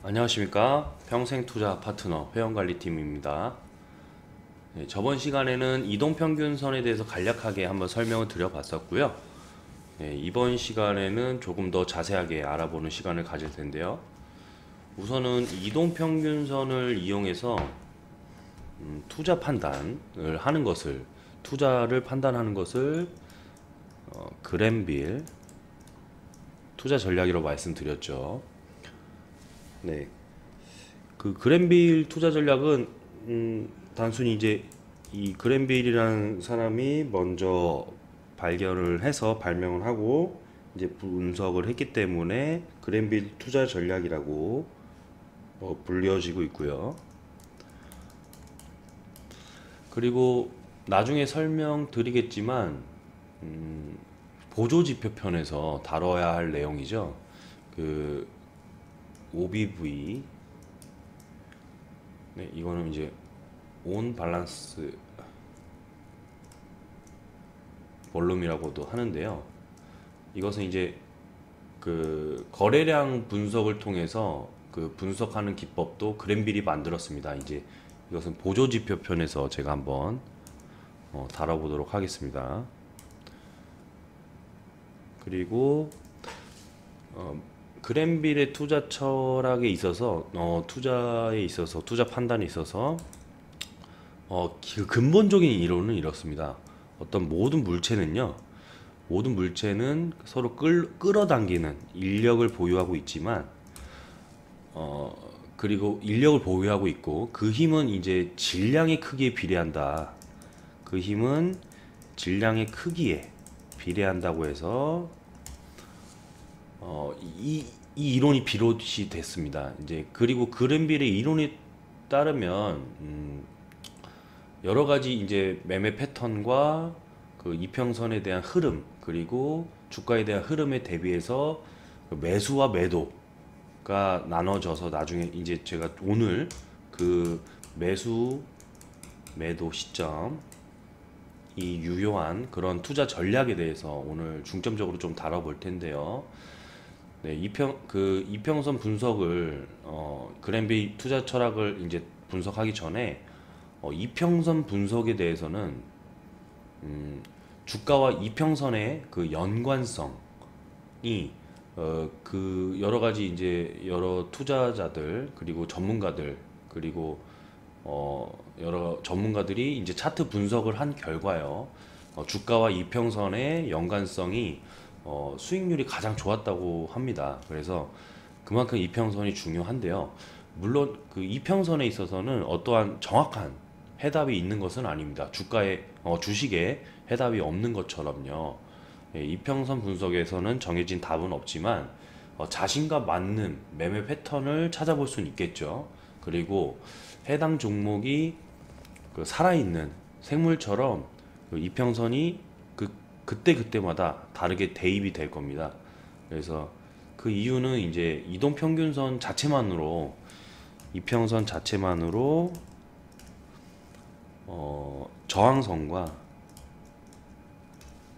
안녕하십니까, 평생투자 파트너 회원관리팀입니다. 네, 저번 시간에는 이동평균선에 대해서 간략하게 한번 설명을 드려봤었고요. 네, 이번 시간에는 조금 더 자세하게 알아보는 시간을 가질 텐데요. 우선은 이동평균선을 이용해서 투자 판단을 하는 것을, 투자를 판단하는 것을 그랜빌 투자 전략이라고 말씀드렸죠. 네, 그 그랜빌 투자 전략은 단순히 이제 이 그랜빌이라는 사람이 먼저 발견을 해서 발명을 하고 이제 분석을 했기 때문에 그랜빌 투자 전략이라고 불려지고 있고요. 그리고 나중에 설명드리겠지만 보조지표 편에서 다뤄야 할 내용이죠. 그 OBV, 네, 이거는 이제 온 밸런스 볼륨이라고도 하는데요. 이것은 이제 그 거래량 분석을 통해서 그 분석하는 기법도 그랜빌이 만들었습니다. 이제 이것은 보조지표 편에서 제가 한번 다뤄보도록 하겠습니다. 그리고 그랜빌의 투자 철학에 있어서 투자 판단에 있어서 그 근본적인 이론은 이렇습니다. 어떤 모든 물체는 서로 끌어당기는 인력을 보유하고 있지만 그리고 인력을 보유하고 있고, 그 힘은 이제 질량의 크기에 비례한다. 그 힘은 질량의 크기에 비례한다고 해서 이 이론이 비롯이 됐습니다. 이제 그리고 그랜빌의 이론에 따르면 여러 가지 이제 매매 패턴과 그 이평선에 대한 흐름, 그리고 주가에 대한 흐름에 대비해서 그 매수와 매도가 나눠져서 나중에 이제 제가 오늘 그 매수 매도 시점, 이 유효한 그런 투자 전략에 대해서 오늘 중점적으로 좀 다뤄볼 텐데요. 네, 이평선 분석을 그랜빌 투자 철학을 이제 분석하기 전에 이평선 분석에 대해서는 주가와 이평선의 그 연관성이 그 여러 가지 이제 여러 투자자들, 그리고 전문가들, 그리고 여러 전문가들이 이제 차트 분석을 한 결과요, 주가와 이평선의 연관성이 수익률이 가장 좋았다고 합니다. 그래서 그만큼 이평선이 중요한데요. 물론 그 이평선에 있어서는 어떠한 정확한 해답이 있는 것은 아닙니다. 주식에 해답이 없는 것처럼요. 예, 이평선 분석에서는 정해진 답은 없지만 자신과 맞는 매매 패턴을 찾아볼 수는 있겠죠. 그리고 해당 종목이 그 살아있는 생물처럼 그 이평선이 그때마다 다르게 대입이 될 겁니다. 그래서 그 이유는 이제 이동평균선 자체만으로, 이평선 자체만으로 저항선과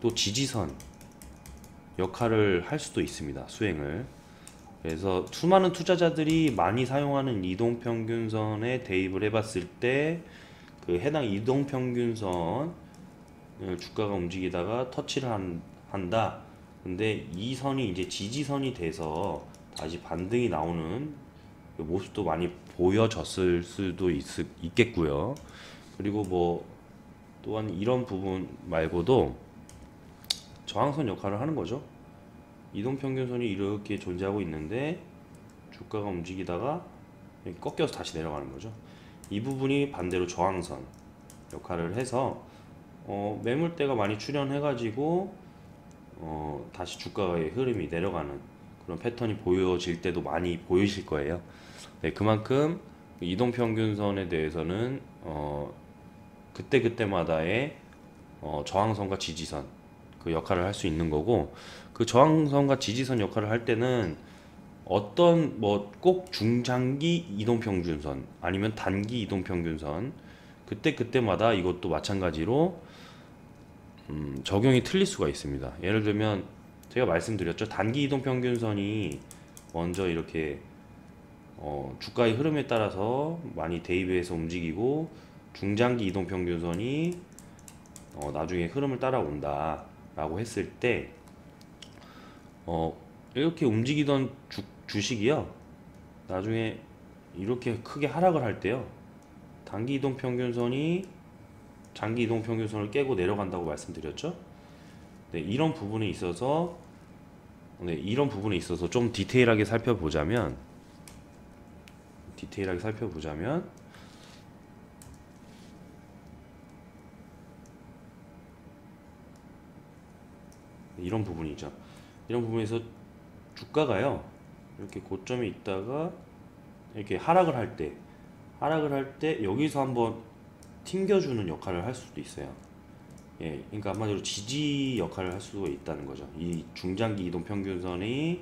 또 지지선 역할을 할 수도 있습니다. 수행을. 그래서 수많은 투자자들이 많이 사용하는 이동평균선에 대입을 해봤을 때 그 해당 이동평균선 주가가 움직이다가 터치를 한다. 근데 이 선이 이제 지지선이 돼서 다시 반등이 나오는 그 모습도 많이 보여졌을 수도 있겠고요. 그리고 뭐 또한 이런 부분 말고도 저항선 역할을 하는 거죠. 이동평균선이 이렇게 존재하고 있는데 주가가 움직이다가 꺾여서 다시 내려가는 거죠. 이 부분이 반대로 저항선 역할을 해서 매물대가 많이 출현해가지고 다시 주가의 흐름이 내려가는 그런 패턴이 보여질 때도 많이 보이실 거예요. 네, 그만큼 이동평균선에 대해서는 그때마다의 저항선과 지지선 그 역할을 할 수 있는 거고, 그 저항선과 지지선 역할을 할 때는 어떤 뭐 꼭 중장기 이동평균선 아니면 단기 이동평균선 그때마다 이것도 마찬가지로 적용이 틀릴 수가 있습니다. 예를 들면 제가 말씀드렸죠. 단기 이동평균선이 먼저 이렇게 주가의 흐름에 따라서 많이 대입해서 움직이고 중장기 이동평균선이 나중에 흐름을 따라온다 라고 했을 때 이렇게 움직이던 주식이요 나중에 이렇게 크게 하락을 할 때요 단기 이동평균선이 장기 이동평균선을 깨고 내려간다고 말씀드렸죠. 네, 이런 부분에 있어서 좀 디테일하게 살펴보자면 이런 부분이죠. 이런 부분에서 주가가요 이렇게 고점에 있다가 이렇게 하락을 할 때 여기서 한번 튕겨주는 역할을 할 수도 있어요. 예, 그러니까 한마디로 지지 역할을 할 수도 있다는 거죠. 이 중장기 이동평균선이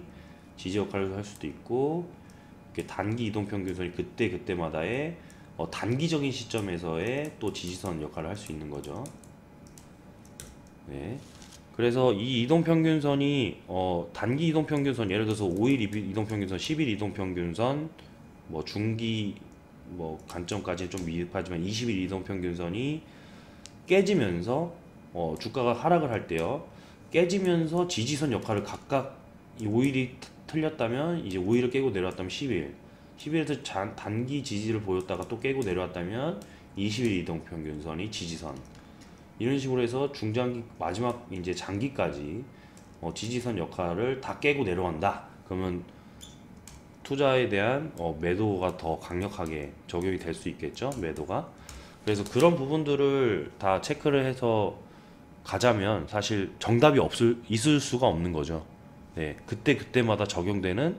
지지 역할을 할 수도 있고 이렇게 단기 이동평균선이 그때마다의 단기적인 시점에서의 또 지지선 역할을 할 수 있는 거죠. 네. 그래서 이 이동평균선이 단기 이동평균선 예를 들어서 5일 이동평균선, 10일 이동평균선 뭐 중기 뭐 관점까지는 좀 미흡하지만 20일 이동평균선이 깨지면서 주가가 하락을 할 때요 깨지면서 지지선 역할을 각각 이 5일이 틀렸다면 이제 5일을 깨고 내려왔다면 10일에서 단기 지지를 보였다가 또 깨고 내려왔다면 20일 이동평균선이 지지선 이런 식으로 해서 중장기 마지막 이제 장기까지 지지선 역할을 다 깨고 내려간다. 그러면 투자에 대한 매도가 더 강력하게 적용이 될 수 있겠죠. 매도가. 그래서 그런 부분들을 다 체크를 해서 가자면 사실 정답이 있을 수가 없는 거죠. 네, 그때마다 적용되는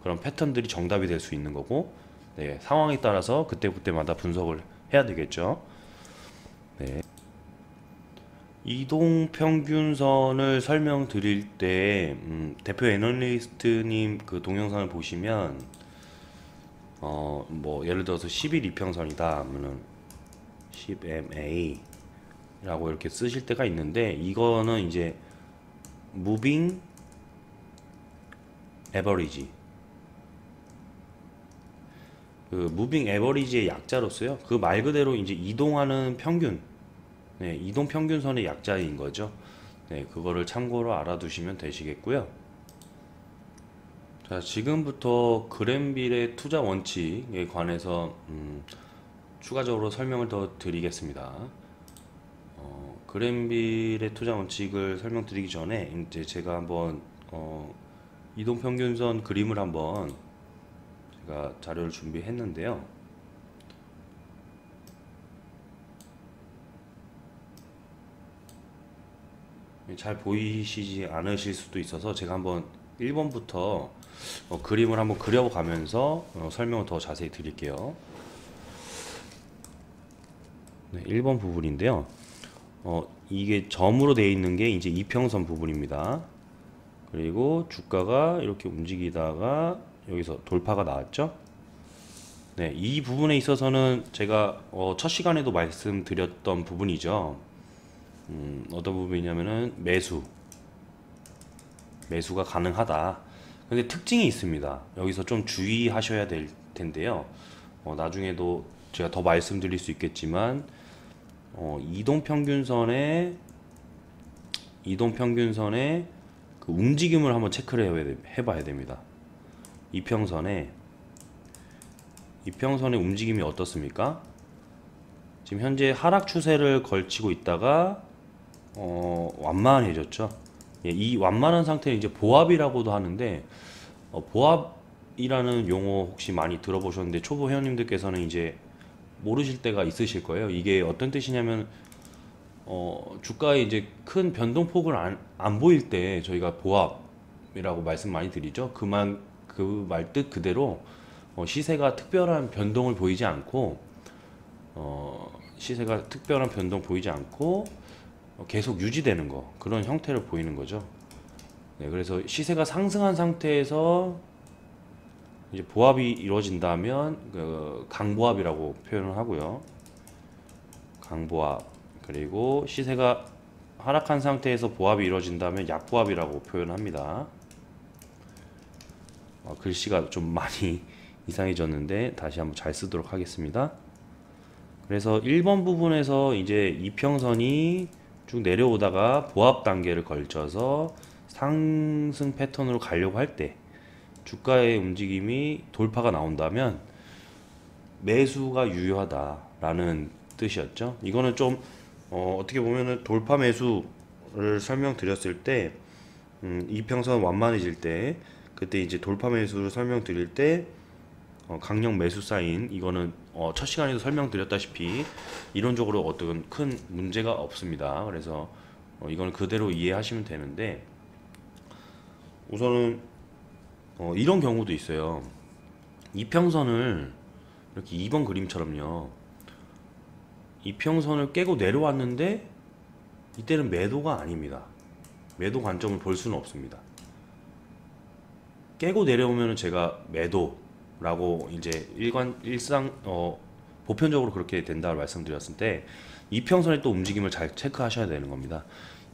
그런 패턴들이 정답이 될 수 있는 거고, 네, 상황에 따라서 그때마다 분석을 해야 되겠죠. 네. 이동평균선을 설명드릴 때 대표 애널리스트님 그 동영상을 보시면 뭐 예를 들어서 10일 이평선이다 하면은 10MA 라고 이렇게 쓰실 때가 있는데 이거는 이제 Moving Average 그 Moving Average의 약자로서요 그 말 그대로 이제 이동하는 평균 네, 이동 평균선의 약자인 거죠. 네, 그거를 참고로 알아두시면 되시겠고요. 자, 지금부터 그랜빌의 투자 원칙에 관해서 추가적으로 설명을 더 드리겠습니다. 그랜빌의 투자 원칙을 설명드리기 전에 이제 제가 한번 이동 평균선 그림을 한번 제가 자료를 준비했는데요. 잘 보이시지 않으실 수도 있어서 제가 한번 1번부터 그림을 한번 그려가면서 설명을 더 자세히 드릴게요. 네, 1번 부분인데요. 이게 점으로 되어 있는 게 이제 이평선 부분입니다. 그리고 주가가 이렇게 움직이다가 여기서 돌파가 나왔죠. 네, 이 부분에 있어서는 제가 첫 시간에도 말씀드렸던 부분이죠. 어떤 부분이냐면은 매수가 가능하다. 근데 특징이 있습니다. 여기서 좀 주의하셔야 될 텐데요. 나중에도 제가 더 말씀드릴 수 있겠지만 이동평균선의 그 움직임을 한번 체크를 해봐야 됩니다. 이평선의 움직임이 어떻습니까? 지금 현재 하락 추세를 걸치고 있다가 완만해졌죠. 예, 이 완만한 상태를 이제 보합이라고도 하는데 보합이라는 용어 혹시 많이 들어보셨는데 초보 회원님들께서는 이제 모르실 때가 있으실 거예요. 이게 어떤 뜻이냐면 주가에 이제 큰 변동폭을 안 보일 때 저희가 보합이라고 말씀 많이 드리죠. 그 말 뜻 그대로 시세가 특별한 변동을 보이지 않고 계속 유지되는 거 그런 형태를 보이는 거죠. 네, 그래서 시세가 상승한 상태에서 이제 보합이 이루어진다면 그 강보합이라고 표현을 하고요. 강보합 그리고 시세가 하락한 상태에서 보합이 이루어진다면 약보합이라고 표현합니다. 글씨가 좀 많이 이상해졌는데 다시 한번 잘 쓰도록 하겠습니다. 그래서 1번 부분에서 이제 이평선이 쭉 내려오다가 보합 단계를 걸쳐서 상승 패턴으로 가려고 할 때 주가의 움직임이 돌파가 나온다면 매수가 유효하다라는 뜻이었죠. 이거는 좀 어떻게 보면은 돌파 매수를 설명드렸을 때 이평선 완만해질 때 그때 이제 돌파 매수를 설명드릴 때 강력 매수 사인 이거는 첫 시간에도 설명드렸다시피 이론적으로 어떤 큰 문제가 없습니다. 그래서 이거는 그대로 이해하시면 되는데 우선은 이런 경우도 있어요. 이평선을 이렇게 2번 그림처럼요. 이평선을 깨고 내려왔는데 이때는 매도가 아닙니다. 매도 관점을 볼 수는 없습니다. 깨고 내려오면은 제가 매도라고 이제 보편적으로 그렇게 된다고 말씀드렸을 때 이평선의 또 움직임을 잘 체크하셔야 되는 겁니다.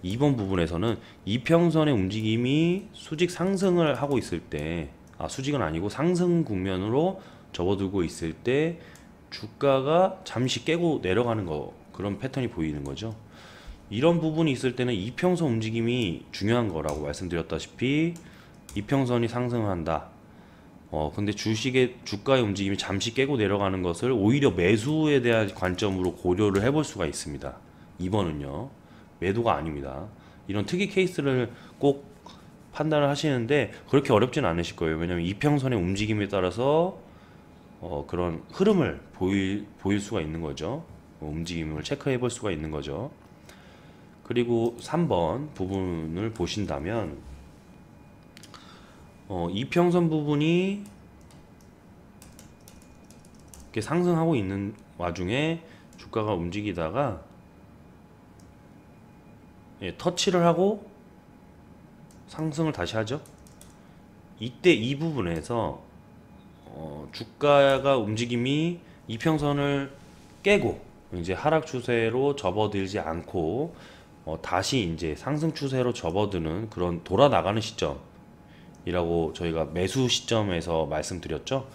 2번 부분에서는 이평선의 움직임이 수직 상승을 하고 있을 때 수직은 아니고 상승 국면으로 접어들고 있을 때 주가가 잠시 깨고 내려가는 거 그런 패턴이 보이는 거죠. 이런 부분이 있을 때는 이평선 움직임이 중요한 거라고 말씀드렸다시피 이평선이 상승을 한다. 근데 주가의 움직임이 잠시 깨고 내려가는 것을 오히려 매수에 대한 관점으로 고려를 해볼 수가 있습니다. 2번은요. 매도가 아닙니다. 이런 특이 케이스를 꼭 판단을 하시는데 그렇게 어렵진 않으실 거예요. 왜냐면 이평선의 움직임에 따라서 그런 흐름을 보일 수가 있는 거죠. 움직임을 체크해 볼 수가 있는 거죠. 그리고 3번 부분을 보신다면 이평선 부분이 이렇게 상승하고 있는 와중에 주가가 움직이다가 터치를 하고 상승을 다시 하죠. 이때 이 부분에서 주가가 움직임이 이평선을 깨고 이제 하락 추세로 접어들지 않고 다시 이제 상승 추세로 접어드는 그런 돌아 나가는 시점이라고 저희가 매수 시점에서 말씀드렸죠.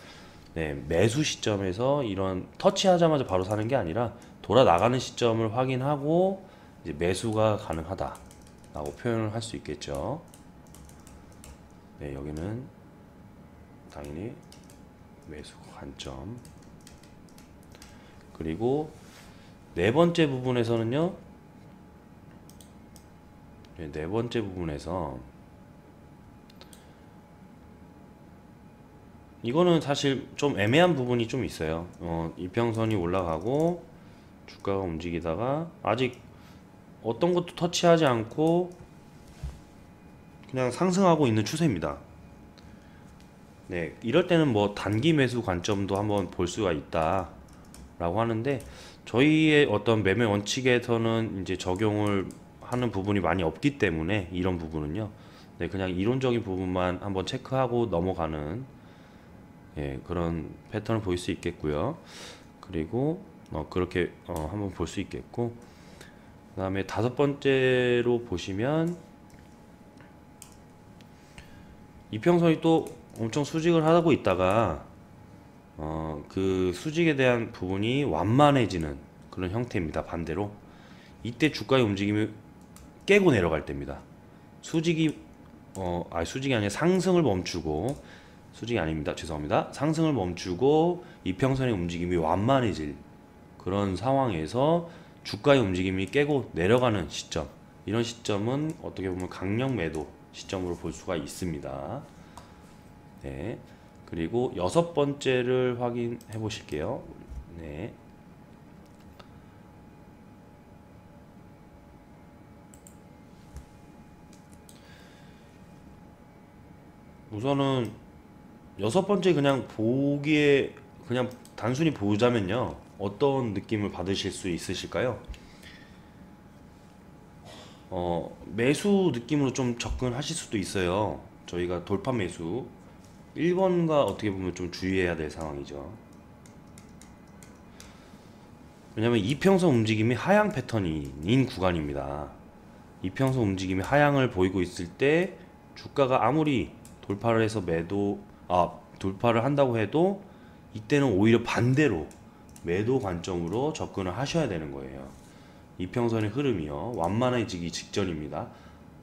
네, 매수 시점에서 이런 터치하자마자 바로 사는 게 아니라 돌아 나가는 시점을 확인하고 이제 매수가 가능하다라고 표현을 할 수 있겠죠. 네, 여기는 당연히 매수 관점. 그리고 네 번째 부분에서는요. 네 번째 부분에서 이거는 사실 좀 애매한 부분이 좀 있어요. 이평선이 올라가고 주가가 움직이다가 아직 어떤 것도 터치하지 않고 그냥 상승하고 있는 추세입니다. 네, 이럴 때는 뭐 단기 매수 관점도 한번 볼 수가 있다 라고 하는데 저희의 어떤 매매 원칙에서는 이제 적용을 하는 부분이 많이 없기 때문에 이런 부분은요. 네, 그냥 이론적인 부분만 한번 체크하고 넘어가는 그런 패턴을 보일 수 있겠고요. 그리고 그렇게 한번 볼 수 있겠고 그 다음에 다섯 번째로 보시면 이평선이 또 엄청 수직을 하고 있다가 그 수직에 대한 부분이 완만해지는 그런 형태입니다. 반대로 이때 주가의 움직임이 깨고 내려갈 때입니다. 수직이 아니라 상승을 멈추고 수직이 아닙니다. 죄송합니다. 상승을 멈추고 이평선의 움직임이 완만해질 그런 상황에서 주가의 움직임이 깨고 내려가는 시점, 이런 시점은 어떻게 보면 강력 매도 시점으로 볼 수가 있습니다. 네. 그리고 여섯 번째를 확인해 보실게요. 네. 우선은 여섯 번째 그냥 보기에 그냥 단순히 보자면요. 어떤 느낌을 받으실 수 있으실까요? 매수 느낌으로 좀 접근하실 수도 있어요. 저희가 돌파 매수 1번과 어떻게 보면 좀 주의해야 될 상황이죠. 왜냐면 이평선 움직임이 하향 패턴인 구간입니다. 이평선 움직임이 하향을 보이고 있을 때 주가가 아무리 돌파를 해서 돌파를 한다고 해도 이때는 오히려 반대로 매도 관점으로 접근을 하셔야 되는 거예요. 이평선의 흐름이요, 완만해지기 직전입니다.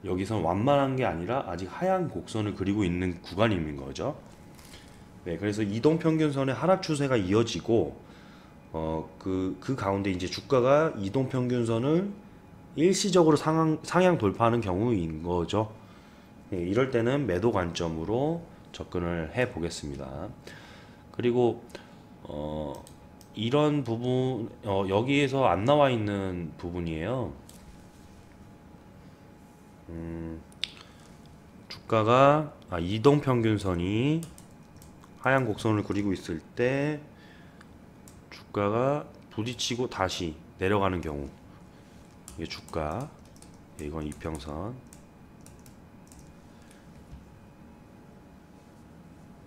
여기선 완만한 게 아니라 아직 하향 곡선을 그리고 있는 구간인 거죠. 네, 그래서 이동평균선의 하락 추세가 이어지고 그 가운데 이제 주가가 이동평균선을 일시적으로 상향 돌파하는 경우인 거죠. 네, 이럴 때는 매도 관점으로 접근을 해 보겠습니다. 그리고 이런 부분, 여기에서 안 나와 있는 부분이에요. 주가가 이동평균선이 하향 곡선을 그리고 있을 때 주가가 부딪히고 다시 내려가는 경우, 이게 주가, 이건 이평선.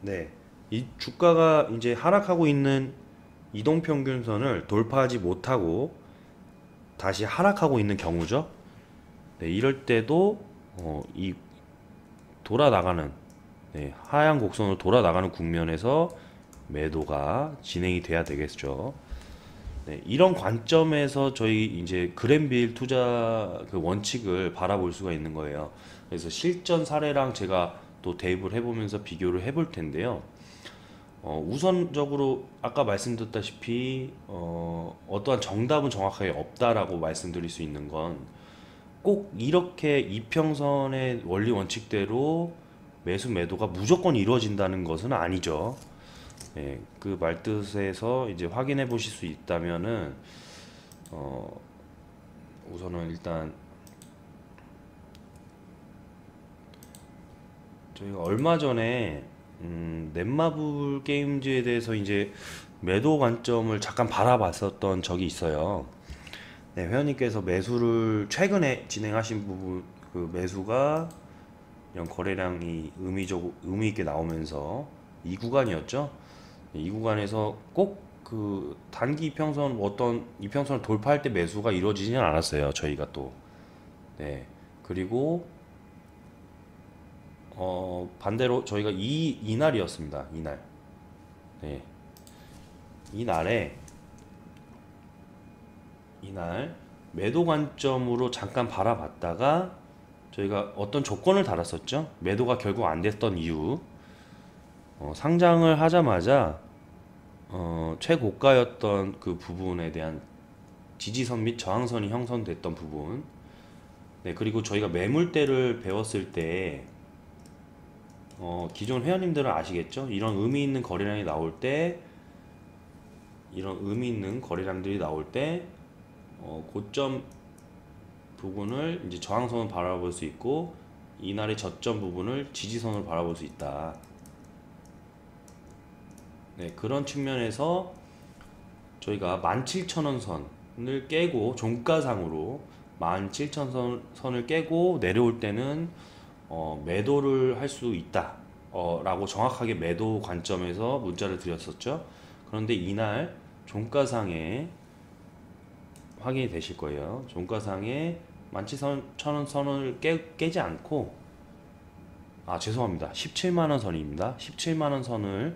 네, 이 주가가 이제 하락하고 있는 이동평균선을 돌파하지 못하고 다시 하락하고 있는 경우죠. 네, 이럴 때도 이 돌아 나가는, 하향 곡선으로 돌아 나가는 국면에서 매도가 진행이 돼야 되겠죠. 네, 이런 관점에서 저희 이제 그랜빌 투자 그 원칙을 바라볼 수가 있는 거예요. 그래서 실전 사례랑 제가 또 대입을 해보면서 비교를 해볼 텐데요. 우선적으로 아까 말씀드렸다시피 어떠한 정답은 정확하게 없다라고 말씀드릴 수 있는 건, 꼭 이렇게 이평선의 원리 원칙대로 매수 매도가 무조건 이루어진다는 것은 아니죠. 예, 그 말뜻에서 이제 확인해 보실 수 있다면은 우선은 일단 저희가 얼마 전에 넷마블 게임즈에 대해서 이제 매도 관점을 잠깐 바라봤었던 적이 있어요. 네, 회원님께서 매수를 최근에 진행하신 부분, 그 매수가 이런 거래량이 의미 있게 나오면서 이 구간이었죠. 이 구간에서 꼭 그 단기 이평선, 어떤 이평선을 돌파할 때 매수가 이루어지진 않았어요. 저희가 또. 네. 그리고 반대로 저희가 이날이었습니다. 이날. 네. 이날 매도 관점으로 잠깐 바라봤다가 저희가 어떤 조건을 달았었죠. 매도가 결국 안 됐던 이유, 상장을 하자마자 최고가였던 그 부분에 대한 지지선 및 저항선이 형성됐던 부분. 네, 그리고 저희가 매물대를 배웠을 때 기존 회원님들은 아시겠죠? 이런 의미 있는 거래량이 나올 때, 이런 의미 있는 거래량들이 나올 때 고점 부분을 이제 저항선을 바라볼 수 있고, 이날의 저점 부분을 지지선으로 바라볼 수 있다. 네, 그런 측면에서 저희가 17,000원 선을 깨고, 종가상으로 17,000선 깨고 내려올 때는 매도를 할 수 있다 라고 정확하게 매도 관점에서 문자를 드렸었죠. 그런데 이날 종가상에 확인이 되실 거예요. 종가상에 17,000원 선을 깨지 않고, 죄송합니다. 17만원 선입니다. 17만원 선을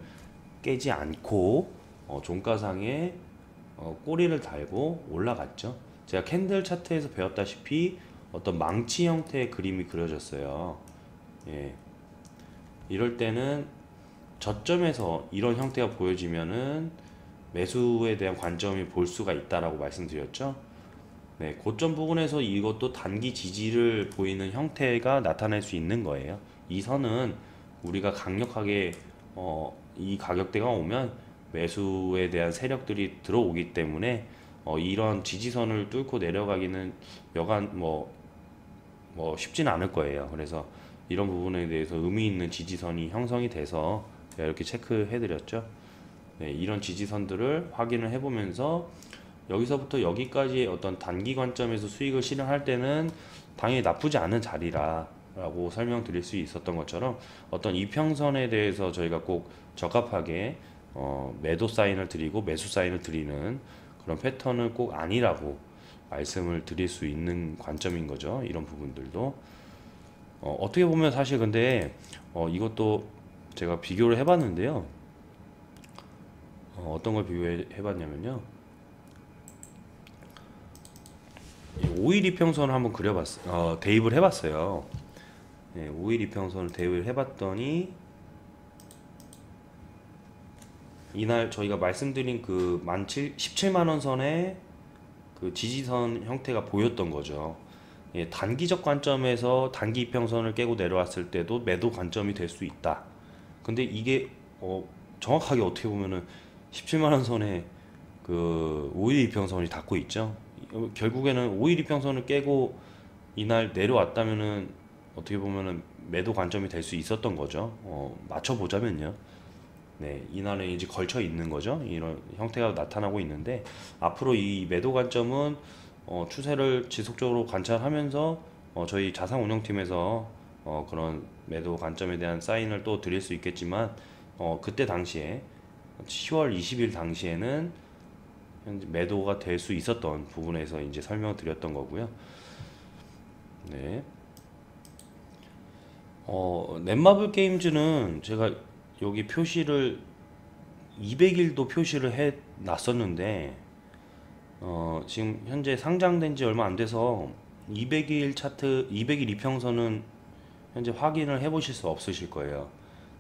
깨지 않고 종가상에 꼬리를 달고 올라갔죠. 제가 캔들 차트에서 배웠다시피 어떤 망치 형태의 그림이 그려졌어요. 예. 이럴 때는 저점에서 이런 형태가 보여지면은 매수에 대한 관점이 볼 수가 있다라고 말씀드렸죠. 네, 고점 부분에서 이것도 단기 지지를 보이는 형태가 나타날 수 있는 거예요. 이 선은 우리가 강력하게 이 가격대가 오면 매수에 대한 세력들이 들어오기 때문에 이런 지지선을 뚫고 내려가기는 여간 쉽지는 않을 거예요. 그래서 이런 부분에 대해서 의미 있는 지지선이 형성이 돼서 제가 이렇게 체크해 드렸죠. 네, 이런 지지선들을 확인을 해보면서 여기서부터 여기까지의 어떤 단기 관점에서 수익을 실현할 때는 당연히 나쁘지 않은 자리라고 설명드릴 수 있었던 것처럼, 어떤 이평선에 대해서 저희가 꼭 적합하게 매도 사인을 드리고 매수 사인을 드리는 그런 패턴은 꼭 아니라고 말씀을 드릴 수 있는 관점인 거죠. 이런 부분들도 어떻게 보면 사실 근데 이것도 제가 비교를 해봤는데요. 어떤 걸 비교해봤냐면요. 5일 이평선을 한번 대입을 해봤어요. 네, 5일 이평선을 대입을 해봤더니 이날 저희가 말씀드린 그 17만원 선의 그 지지선 형태가 보였던 거죠. 예, 단기적 관점에서 단기 이평선을 깨고 내려왔을 때도 매도 관점이 될 수 있다. 근데 이게 정확하게 어떻게 보면은 17만원 선에 그 5일 이평선이 닿고 있죠. 결국에는 5일 이평선을 깨고 이날 내려왔다면은 어떻게 보면은 매도 관점이 될 수 있었던 거죠. 맞춰 보자면요. 네, 이날은 이제 걸쳐 있는 거죠. 이런 형태가 나타나고 있는데 앞으로 이 매도 관점은 추세를 지속적으로 관찰하면서 저희 자산 운영팀에서 그런 매도 관점에 대한 사인을 또 드릴 수 있겠지만 그때 당시에 10월 20일 당시에는 현재 매도가 될 수 있었던 부분에서 이제 설명드렸던 거고요. 네. 넷마블 게임즈는 제가 여기 표시를 200일도 표시를 해 놨었는데 지금 현재 상장된 지 얼마 안 돼서 200일 차트 200일 이평선은 현재 확인을 해 보실 수 없으실 거예요.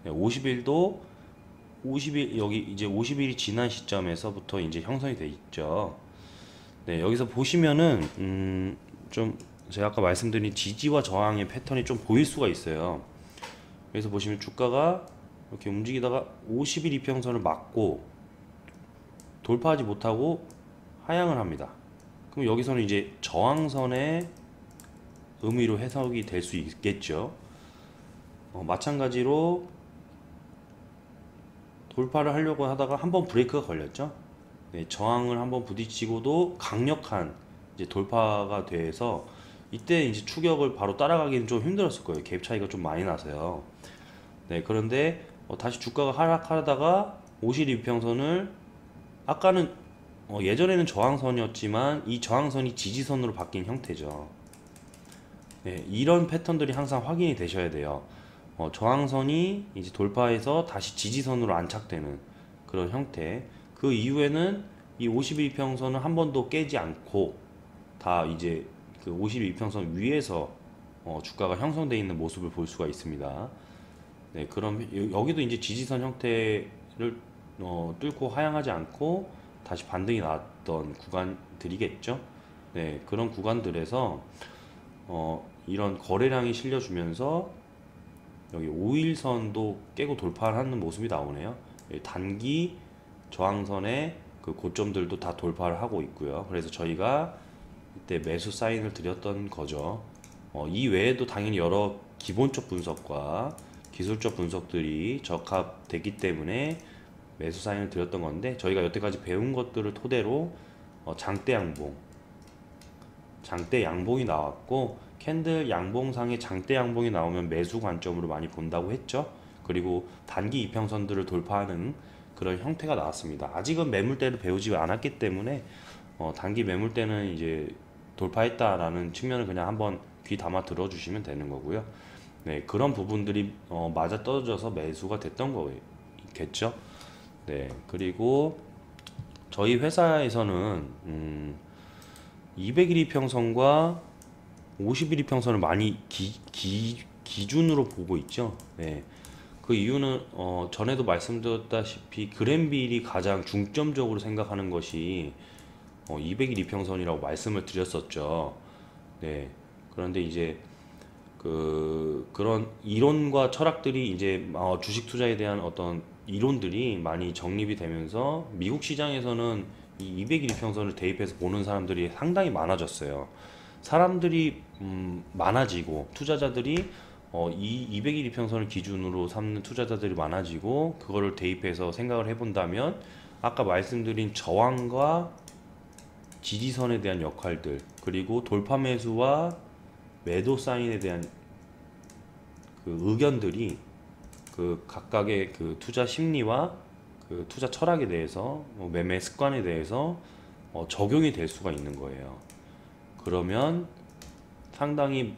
50일도 50일 여기 이제 50일이 지난 시점에서부터 이제 형성이 돼 있죠. 네, 여기서 보시면은 좀 제가 아까 말씀드린 지지와 저항의 패턴이 좀 보일 수가 있어요. 그래서 보시면 주가가 이렇게 움직이다가 50일 이평선을 맞고 돌파하지 못하고 하향을 합니다. 그럼 여기서는 이제 저항선의 의미로 해석이 될 수 있겠죠. 마찬가지로 돌파를 하려고 하다가 한번 브레이크가 걸렸죠. 네, 저항을 한번 부딪히고도 강력한 이제 돌파가 돼서 이때 이제 추격을 바로 따라가기는 좀 힘들었을 거예요. 갭 차이가 좀 많이 나서요. 네, 그런데 다시 주가가 하락하다가 50일 이평선을 아까는 예전에는 저항선이었지만 이 저항선이 지지선으로 바뀐 형태죠. 네, 이런 패턴들이 항상 확인이 되셔야 돼요. 저항선이 이제 돌파해서 다시 지지선으로 안착되는 그런 형태. 그 이후에는 이 50일 이평선을 한 번도 깨지 않고 다 이제 그 50일 이평선 위에서 주가가 형성되어 있는 모습을 볼 수가 있습니다. 네, 그럼 여기도 이제 지지선 형태를 뚫고 하향하지 않고 다시 반등이 나왔던 구간들이겠죠. 네, 그런 구간들에서 이런 거래량이 실려주면서 여기 5일선도 깨고 돌파하는 모습이 나오네요. 단기 저항선의 그 고점들도 다 돌파를 하고 있고요. 그래서 저희가 이때 매수 사인을 드렸던 거죠. 이 외에도 당연히 여러 기본적 분석과 기술적 분석들이 적합됐기 때문에 매수 사인을 드렸던 건데 저희가 여태까지 배운 것들을 토대로 장대 양봉이 나왔고 캔들 양봉상의 장대 양봉이 나오면 매수 관점으로 많이 본다고 했죠. 그리고 단기 이평선들을 돌파하는 그런 형태가 나왔습니다. 아직은 매물대를 배우지 않았기 때문에 단기 매물대는 이제 돌파했다라는 측면을 그냥 한번 귀 담아 들어주시면 되는 거고요. 네, 그런 부분들이 맞아 떨어져서 매수가 됐던 거겠죠. 네, 그리고 저희 회사에서는 200일 이평선과 50일 이평선을 많이 기준으로 보고 있죠. 네, 그 이유는 전에도 말씀드렸다시피 그랜빌이 가장 중점적으로 생각하는 것이 200일 이평선이라고 말씀을 드렸었죠. 네, 그런데 이제 그런 이론과 철학들이 이제 주식 투자에 대한 어떤 이론들이 많이 정립이 되면서 미국 시장에서는 이 200일 이평선을 대입해서 보는 사람들이 상당히 많아졌어요. 사람들이 많아지고 투자자들이 이 200일 이평선을 기준으로 삼는 투자자들이 많아지고 그거를 대입해서 생각을 해본다면 아까 말씀드린 저항과 지지선에 대한 역할들 그리고 돌파 매수와 매도 사인에 대한 그 의견들이 그 각각의 그 투자 심리와 그 투자 철학에 대해서 매매 습관에 대해서 적용이 될 수가 있는 거예요. 그러면 상당히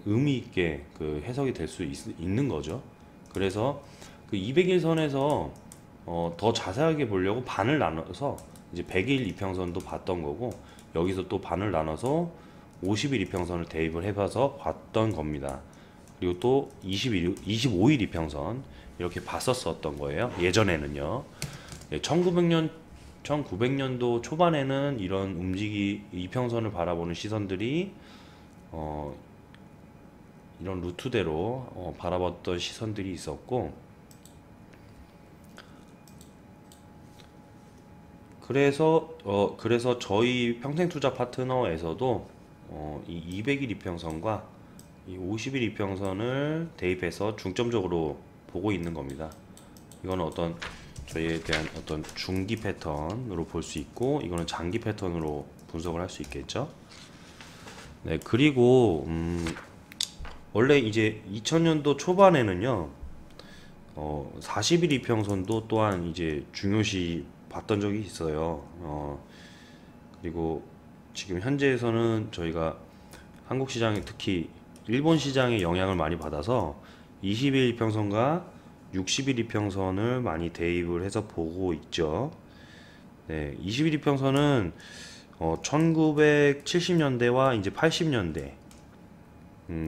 의미 있게 그 해석이 될 수 있는 거죠. 그래서 그 200일선에서 더 자세하게 보려고 반을 나눠서 이제 100일 이평선도 봤던 거고, 여기서 또 반을 나눠서 50일 이평선을 대입을 해봐서 봤던 겁니다. 그리고 또 25일 이평선 이렇게 봤었던 거예요. 예전에는요. 1900년도 초반에는 이런 이평선을 바라보는 시선들이 이런 루트대로 바라봤던 시선들이 있었고, 그래서 저희 평생투자 파트너에서도 이 200일 이평선과 이 50일 이평선을 대입해서 중점적으로 보고 있는 겁니다. 이거는 어떤 저희에 대한 어떤 중기 패턴으로 볼 수 있고, 이거는 장기 패턴으로 분석을 할 수 있겠죠. 네, 그리고 원래 이제 2000년도 초반에는요, 40일 이평선도 또한 이제 중요시 봤던 적이 있어요. 그리고 지금 현재에서는 저희가 한국 시장에, 특히 일본 시장의 영향을 많이 받아서 20일 이평선과 60일 이평선을 많이 대입을 해서 보고 있죠. 네, 20일 이평선은 1970년대와 이제 80년대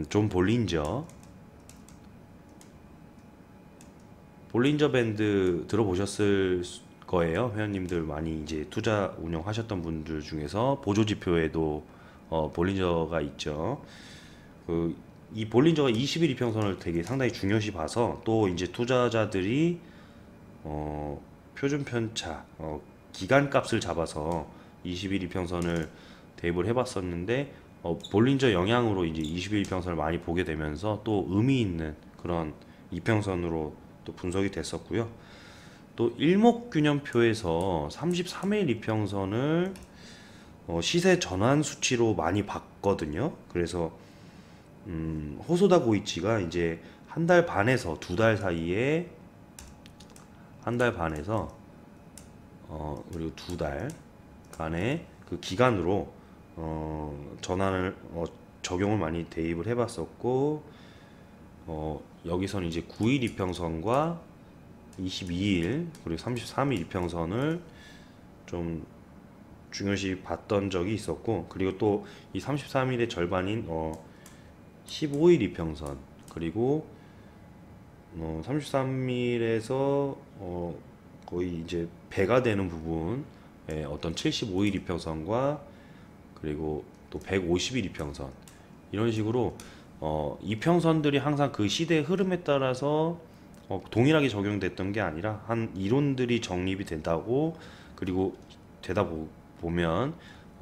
존 볼린저 밴드 들어보셨을 거예요. 회원님들 많이 이제 투자 운영하셨던 분들 중에서 보조 지표에도 볼린저가 있죠. 이 볼린저가 20일 이평선을 되게 상당히 중요시 봐서, 또 이제 투자자들이 표준 편차 기간값을 잡아서 20일 이평선을 대입을 해봤었는데, 볼린저 영향으로 이제 20일 이평선을 많이 보게 되면서 또 의미 있는 그런 이평선으로 또 분석이 됐었고요. 또 일목균형표에서 33일 이평선을 시세 전환 수치로 많이 봤거든요. 그래서 호소다 고이치가 이제 한 달 반에서 두 달 사이에, 한 달 반에서 그리고 두 달 간의 그 기간으로 전환을 적용을 많이 대입을 해봤었고, 여기서는 이제 9일 이평선과 22일 그리고 33일 이평선을 좀 중요시 봤던 적이 있었고, 그리고 또 이 33일의 절반인 15일 이평선, 그리고 33일에서 거의 이제 배가 되는 부분, 어떤 75일 이평선과 그리고 또 150일 이평선, 이런 식으로 이평선들이 항상 그 시대의 흐름에 따라서 동일하게 적용됐던 게 아니라 한 이론들이 정립이 된다고, 그리고 보면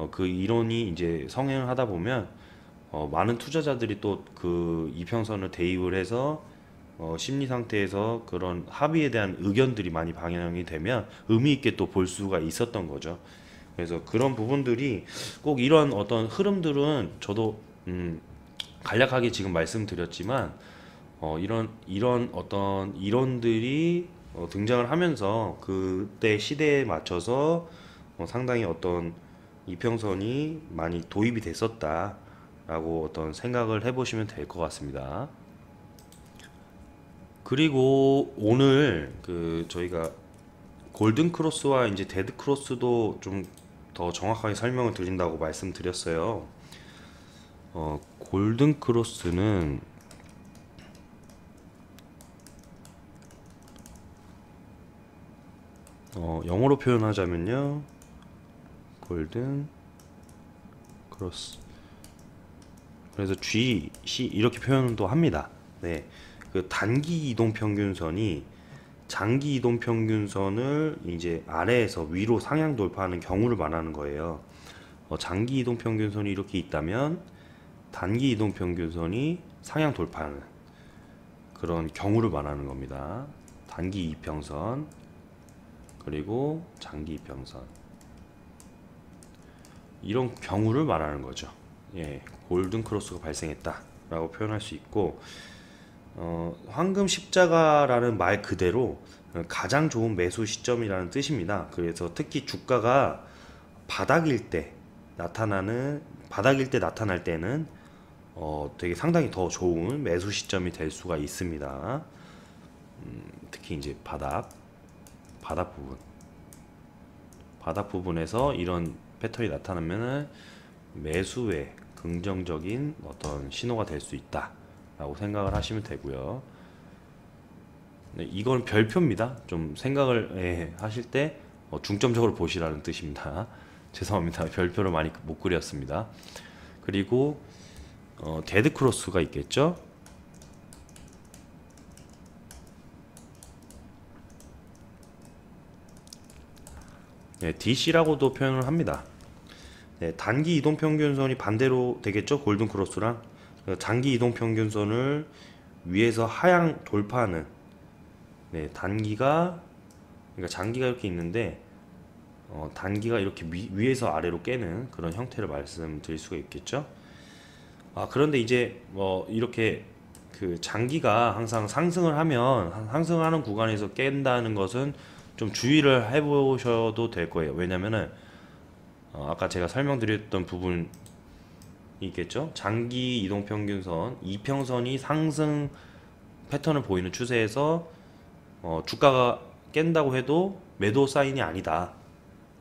그 이론이 이제 성행을 하다 보면 많은 투자자들이 또 그 이평선을 대입을 해서 심리 상태에서 그런 합의에 대한 의견들이 많이 반영이 되면 의미 있게 또 볼 수가 있었던 거죠. 그래서 그런 부분들이, 꼭 이런 어떤 흐름들은 저도 간략하게 지금 말씀드렸지만, 이런 어떤 이론들이 등장을 하면서 그때 시대에 맞춰서 상당히 어떤 이평선이 많이 도입이 됐었다라고 어떤 생각을 해보시면 될 것 같습니다. 그리고 오늘 그 저희가 골든 크로스와 이제 데드 크로스도 좀 더 정확하게 설명을 드린다고 말씀드렸어요. 골든 크로스는 영어로 표현하자면요, 골든 크로스, 그래서 GC 이렇게 표현도 합니다. 네, 그 단기 이동 평균선이 장기 이동 평균선을 이제 아래에서 위로 상향 돌파하는 경우를 말하는 거예요. 장기 이동 평균선이 이렇게 있다면 단기 이동 평균선이 상향 돌파하는 그런 경우를 말하는 겁니다. 단기 이평선 그리고 장기 이평선, 이런 경우를 말하는 거죠. 예, 골든 크로스가 발생했다라고 표현할 수 있고, 황금 십자가라는 말 그대로 가장 좋은 매수 시점이라는 뜻입니다. 그래서 특히 주가가 바닥일 때, 나타나는 바닥일 때 나타날 때는 되게 상당히 더 좋은 매수 시점이 될 수가 있습니다. 특히 이제 바닥 부분에서 이런 패턴이 나타나면은 매수의 긍정적인 어떤 신호가 될 수 있다라고 생각을 하시면 되고요. 네, 이건 별표입니다. 좀 생각을 하실 때 중점적으로 보시라는 뜻입니다. 죄송합니다. 별표를 많이 못 그렸습니다. 그리고 데드 크로스가 있겠죠. 네, DC라고도 표현을 합니다. 네, 단기 이동평균선이 반대로 되겠죠. 골든크로스랑 장기 이동평균선을 위에서 하향 돌파하는, 네, 단기가, 그러니까 장기가 이렇게 있는데 단기가 이렇게 위에서 아래로 깨는 그런 형태를 말씀드릴 수가 있겠죠. 그런데 이제 이렇게 그 장기가 항상 상승을 상승하는 구간에서 깬다는 것은 좀 주의를 해보셔도 될 거예요. 왜냐면은 아까 제가 설명드렸던 부분이 있겠죠. 장기 이동평균선 이평선이 상승 패턴을 보이는 추세에서 주가가 깬다고 해도 매도 사인이 아니다,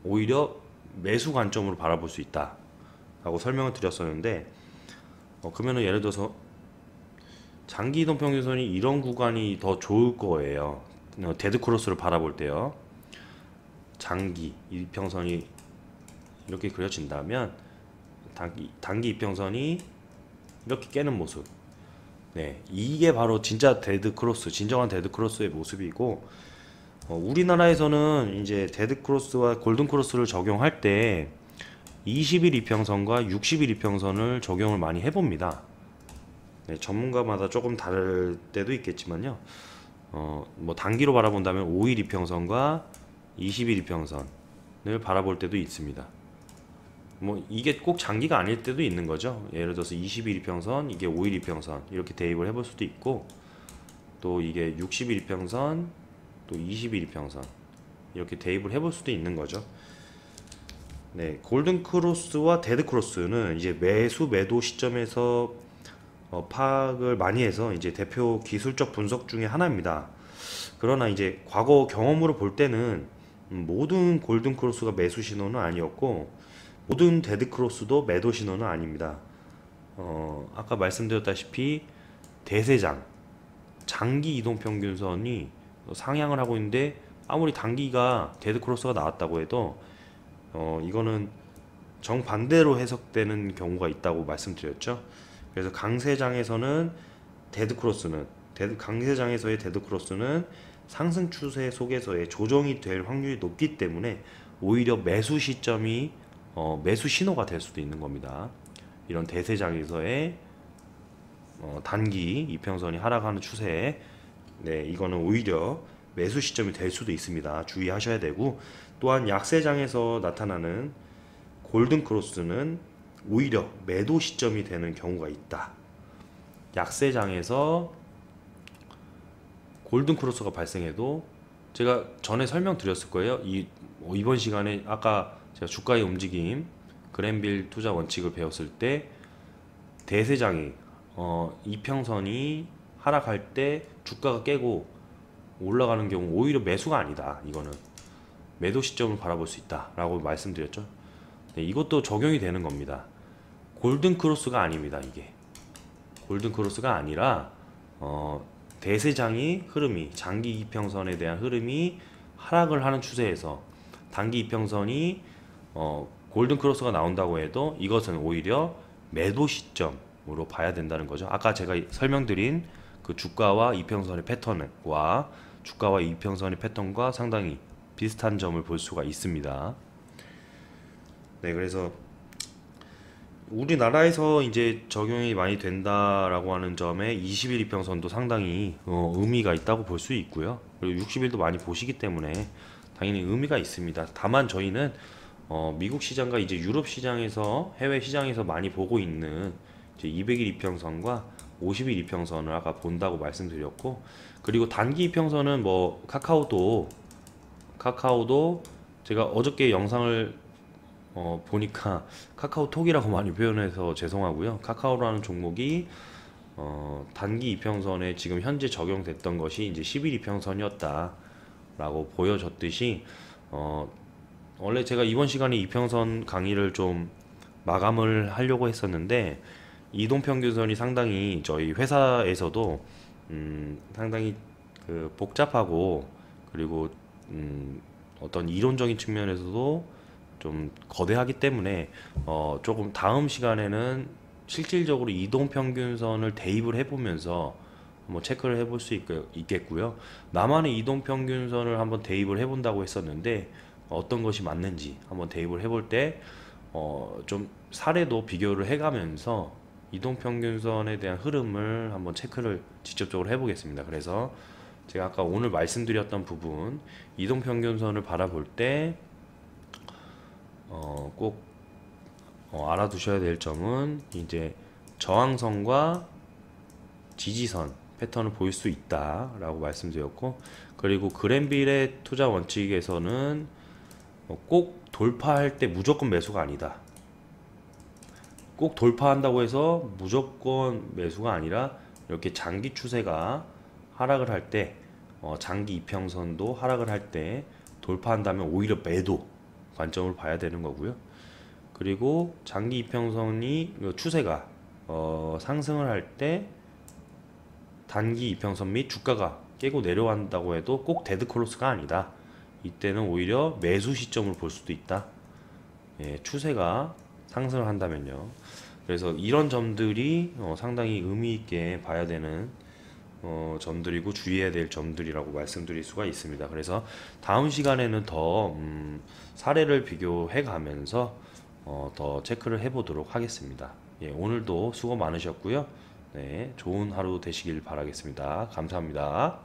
오히려 매수 관점으로 바라볼 수 있다 라고 설명을 드렸었는데, 그러면은 예를 들어서 장기 이동평균선이 이런 구간이 더 좋을 거예요. 데드 크로스를 바라볼 때요. 장기 이평선이 이렇게 그려진다면 단기 이평선이 이렇게 깨는 모습, 네, 이게 바로 진짜 데드 크로스, 진정한 데드 크로스의 모습이고, 우리나라에서는 이제 데드 크로스와 골든 크로스를 적용할 때 20일 이평선과 60일 이평선을 적용을 많이 해봅니다. 네, 전문가마다 조금 다를 때도 있겠지만요. 뭐 단기로 바라본다면 5일 이평선과 20일 이평선을 바라볼 때도 있습니다. 뭐 이게 꼭 장기가 아닐 때도 있는 거죠. 예를 들어서 20일 이평선, 이게 5일 이평선 이렇게 대입을 해볼 수도 있고, 또 이게 60일 이평선, 또 20일 이평선 이렇게 대입을 해볼 수도 있는 거죠. 네, 골든 크로스와 데드 크로스는 이제 매수 매도 시점에서 파악을 많이 해서 이제 대표 기술적 분석 중에 하나입니다. 그러나 이제 과거 경험으로 볼 때는 모든 골든 크로스가 매수 신호는 아니었고, 모든 데드 크로스도 매도 신호는 아닙니다. 아까 말씀드렸다시피 대세장, 장기 이동평균선이 상향을 하고 있는데 아무리 단기가 데드 크로스가 나왔다고 해도 이거는 정반대로 해석되는 경우가 있다고 말씀드렸죠. 그래서 강세장에서는 강세장에서의 데드 크로스는 상승 추세 속에서의 조정이 될 확률이 높기 때문에 오히려 매수 시점이 매수 신호가 될 수도 있는 겁니다. 이런 대세장에서의 단기 이평선이 하락하는 추세에, 네, 이거는 오히려 매수 시점이 될 수도 있습니다. 주의하셔야 되고, 또한 약세장에서 나타나는 골든 크로스는 오히려 매도 시점이 되는 경우가 있다. 약세장에서 골든 크로스가 발생해도 제가 전에 설명드렸을 거예요. 이번 시간에 아까 제가 주가의 움직임 그랜빌 투자 원칙을 배웠을 때 대세장이 이평선이 하락할 때 주가가 깨고 올라가는 경우 오히려 매수가 아니다, 이거는 매도 시점을 바라볼 수 있다 라고 말씀드렸죠. 네, 이것도 적용이 되는 겁니다. 골든 크로스가 아닙니다. 이게 골든 크로스가 아니라 대세장이 흐름이, 장기 이평선에 대한 흐름이 하락을 하는 추세에서 단기 이평선이 골든 크로스가 나온다고 해도 이것은 오히려 매도 시점으로 봐야 된다는 거죠. 아까 제가 설명드린 그 주가와 이평선의 패턴과 상당히 비슷한 점을 볼 수가 있습니다. 네, 그래서 우리나라에서 이제 적용이 많이 된다라고 하는 점에 20일 이평선도 상당히 의미가 있다고 볼 수 있고요. 그리고 60일도 많이 보시기 때문에 당연히 의미가 있습니다. 다만 저희는 미국 시장과 이제 유럽 시장에서, 해외 시장에서 많이 보고 있는 이제 200일 이평선과 50일 이평선을 아까 본다고 말씀드렸고, 그리고 단기 이평선은 뭐 카카오도 제가 어저께 영상을 보니까 카카오톡이라고 많이 표현해서 죄송하고요. 카카오라는 종목이 단기 이평선에 지금 현재 적용됐던 것이 이제 10일 이평선이었다라고 보여졌듯이 원래 제가 이번 시간에 이평선 강의를 좀 마감을 하려고 했었는데 이동평균선이 상당히 저희 회사에서도 상당히 그 복잡하고 그리고 어떤 이론적인 측면에서도 좀 거대하기 때문에 조금 다음 시간에는 실질적으로 이동평균선을 대입을 해보면서 한번 체크를 해볼 수 있겠고요. 나만의 이동평균선을 한번 대입을 해본다고 했었는데 어떤 것이 맞는지 한번 대입을 해볼 때 좀 사례도 비교를 해가면서 이동평균선에 대한 흐름을 한번 체크를 직접적으로 해보겠습니다. 그래서 제가 아까 오늘 말씀드렸던 부분 이동평균선을 바라볼 때 꼭 알아두셔야 될 점은 이제 저항선과 지지선 패턴을 보일 수 있다라고 말씀드렸고, 그리고 그랜빌의 투자 원칙에서는 꼭 돌파할 때 무조건 매수가 아니다. 꼭 돌파한다고 해서 무조건 매수가 아니라 이렇게 장기 추세가 하락을 할 때, 장기 이평선도 하락을 할 때 돌파한다면 오히려 매도 관점을 봐야 되는 거고요. 그리고 장기 이평선이 추세가 상승을 할 때 단기 이평선 및 주가가 깨고 내려간다고 해도 꼭 데드클로스가 아니다. 이때는 오히려 매수 시점을 볼 수도 있다. 예, 추세가 상승을 한다면요. 그래서 이런 점들이 상당히 의미 있게 봐야 되는 점들이고 주의해야 될 점들이라고 말씀드릴 수가 있습니다. 그래서 다음 시간에는 더 사례를 비교해 가면서 더 체크를 해 보도록 하겠습니다. 예, 오늘도 수고 많으셨고요. 네, 좋은 하루 되시길 바라겠습니다. 감사합니다.